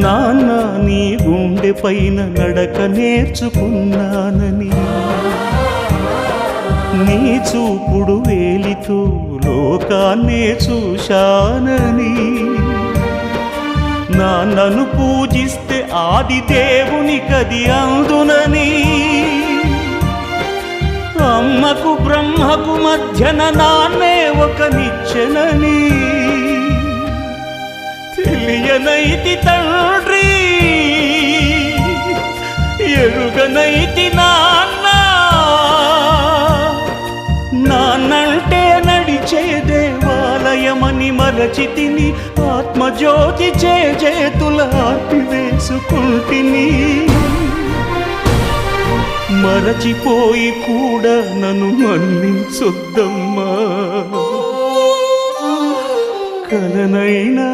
నాన్న నీ గుండె పైన నడక నేర్చుకున్నానని, నీ చూపుడు వేలితో లోకాన్నే చూశానని, నాన్నను పూజిస్తే ఆది దేవునికది అందునని, అమ్మకు బ్రహ్మకు మధ్యన నాన్నే ఒక నిచ్చెనని తెలియనైతి తండ్రి, ఎరుగనైతి నాన్న. నాన్నంటే నడిచే దేవాలయమని మరచితిని, ఆత్మజ్యోతి చేతుల ఆపివేసుకుంటిని. మరచిపోయి కూడా నన్ను మన్నించొద్దమ్మా, కలనైనా